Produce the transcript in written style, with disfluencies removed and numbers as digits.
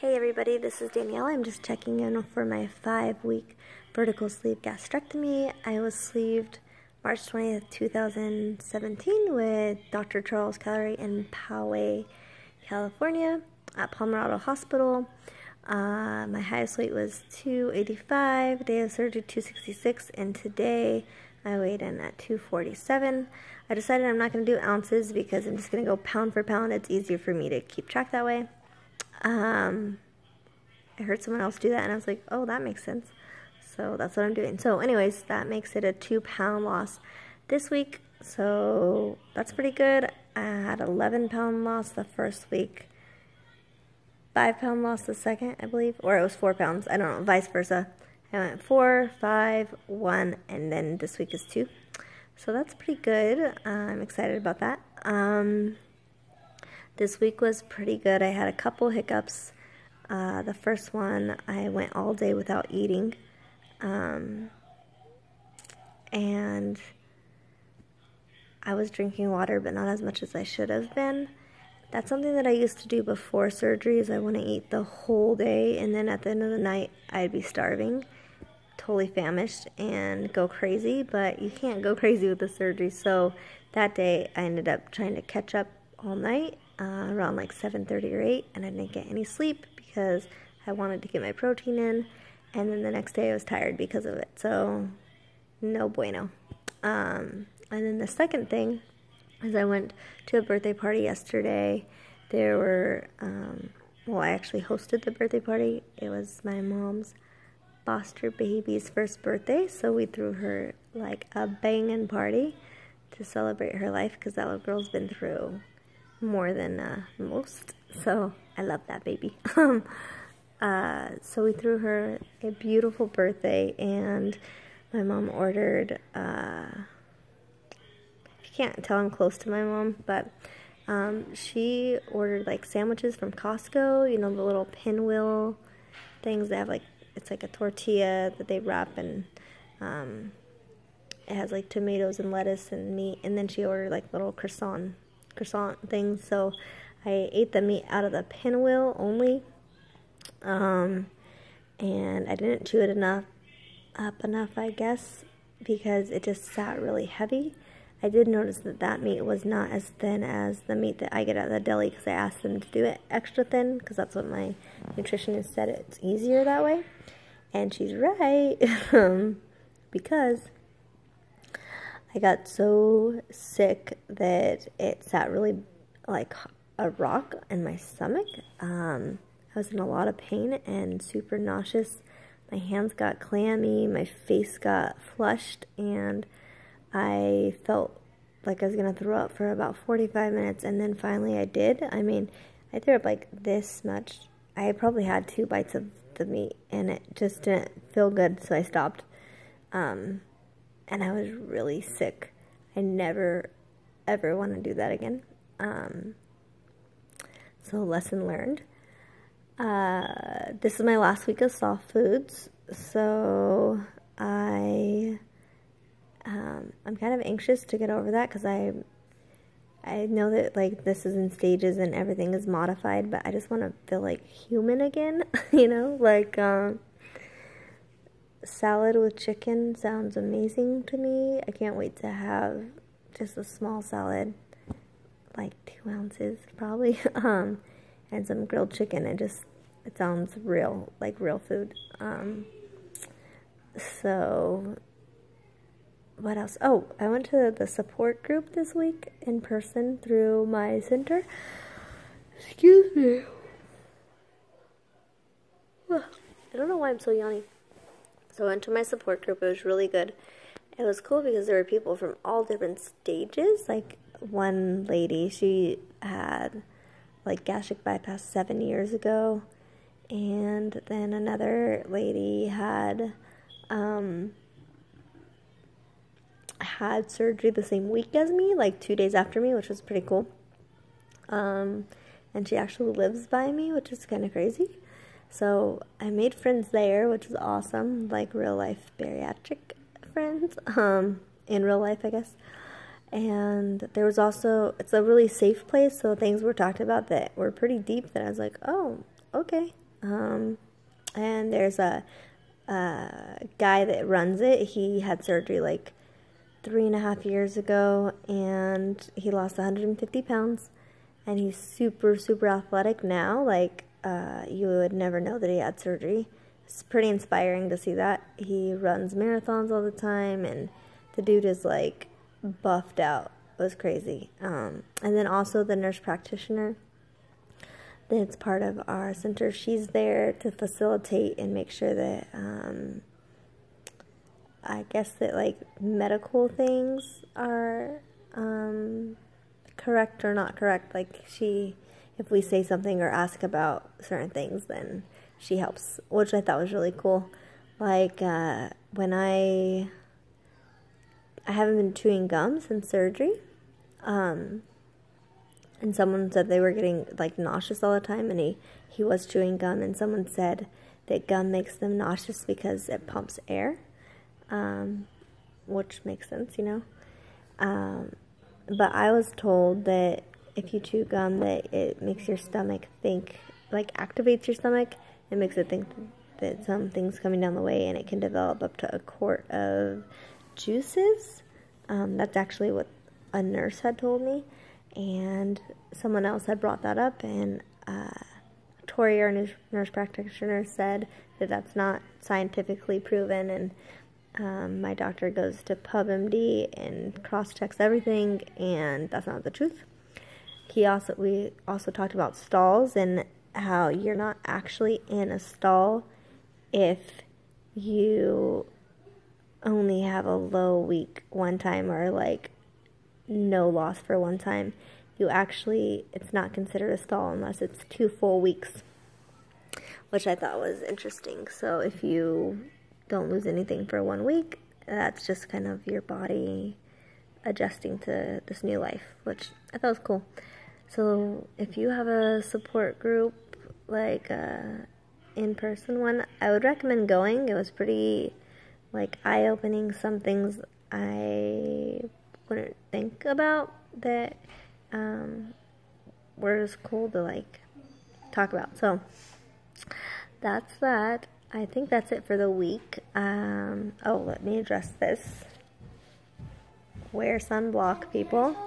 Hey everybody, this is Danielle. I'm just checking in for my 5-week vertical sleeve gastrectomy. I was sleeved March 20th, 2017 with Dr. Charles Calery in Poway, California at Palmerado Hospital. My highest weight was 285, day of surgery 266, and today I weighed in at 247. I decided I'm not going to do ounces because I'm just going to go pound for pound. It's easier for me to keep track that way. I heard someone else do that and I was like, oh, that makes sense. So that's what I'm doing. So anyways, that makes it a 2-pound loss this week. So that's pretty good. I had 11-pound loss the first week, 5-pound loss the second, I believe, or it was 4 pounds. I don't know, vice versa. I went 4, 5, 1, and then this week is 2. So that's pretty good. I'm excited about that. This week was pretty good. I had a couple hiccups. The first one, I went all day without eating. And I was drinking water, but not as much as I should have been. That's something that I used to do before surgery, is I wouldn't eat the whole day, and then at the end of the night, I'd be starving, totally famished, and go crazy, but you can't go crazy with the surgery. So that day, I ended up trying to catch up all night, around like 7:30 or 8, and I didn't get any sleep because I wanted to get my protein in, and then the next day I was tired because of it, so no bueno. And then the second thing is I went to a birthday party yesterday. There were, well, I actually hosted the birthday party. It was my mom's foster baby's first birthday, so we threw her like a banging party to celebrate her life, because that little girl's been through more than most, so I love that baby. So we threw her a beautiful birthday, and my mom ordered, I can't tell I'm close to my mom, but she ordered like sandwiches from Costco, you know, the little pinwheel things. They have like, it's like a tortilla that they wrap, and it has like tomatoes and lettuce and meat, and then she ordered like little croissant things. So I ate the meat out of the pinwheel only, and I didn't chew it up enough, I guess, because it just sat really heavy. I did notice that that meat was not as thin as the meat that I get at the deli, because I asked them to do it extra thin, because that's what my nutritionist said, it's easier that way. And she's right, because I got so sick that it sat really like a rock in my stomach. I was in a lot of pain and super nauseous. My hands got clammy, my face got flushed, and I felt like I was going to throw up for about 45 minutes, and then finally I did. I mean, I threw up like this much. I probably had 2 bites of the meat, and it just didn't feel good, so I stopped. And I was really sick. I never, ever want to do that again. So lesson learned. This is my last week of soft foods, so I'm kind of anxious to get over that, because I know that like this is in stages and everything is modified, but I just want to feel like human again, you know, like salad with chicken sounds amazing to me. I can't wait to have just a small salad, like 2 ounces probably, and some grilled chicken. It sounds real, like real food. So what else? Oh, I went to the support group this week in person through my center. Excuse me. I don't know why I'm so yawny. So I went to my support group. It was really good. It was cool because there were people from all different stages. Like one lady, she had like gastric bypass 7 years ago. And then another lady had surgery the same week as me, like 2 days after me, which was pretty cool. And she actually lives by me, which is kind of crazy. So I made friends there, which was awesome, like real life bariatric friends, in real life, I guess. And there was also, it's a really safe place, so things were talked about that were pretty deep that I was like, oh, okay, And there's a guy that runs it. He had surgery like 3.5 years ago, and he lost 150 pounds, and he's super, super athletic now. Like, you would never know that he had surgery. It's pretty inspiring to see that. He runs marathons all the time, and the dude is like buffed out. It was crazy. And then also the nurse practitioner that's part of our center, she's there to facilitate and make sure that, I guess that like medical things are correct or not correct. Like, if we say something or ask about certain things, then she helps, which I thought was really cool. Like, when I haven't been chewing gum since surgery, and someone said they were getting like nauseous all the time, and he was chewing gum, and someone said that gum makes them nauseous because it pumps air, which makes sense, you know. But I was told that if you chew gum, that it makes your stomach think, like activates your stomach. It makes it think that something's coming down the way, and it can develop up to a quart of juices. That's actually what a nurse had told me, and someone else had brought that up, and Tori, our nurse practitioner, said that that's not scientifically proven, and my doctor goes to PubMD and cross-checks everything, and that's not the truth. We also talked about stalls and how you're not actually in a stall if you only have a low week one time, or like no loss for one time. It's not considered a stall unless it's 2 full weeks, which I thought was interesting. So if you don't lose anything for 1 week, that's just kind of your body adjusting to this new life, which I thought was cool. So if you have a support group, like in-person one, I would recommend going. It was pretty like eye-opening. Some things I wouldn't think about that were just cool to like talk about. So that's that. I think that's it for the week. Let me address this. Wear sunblock, people.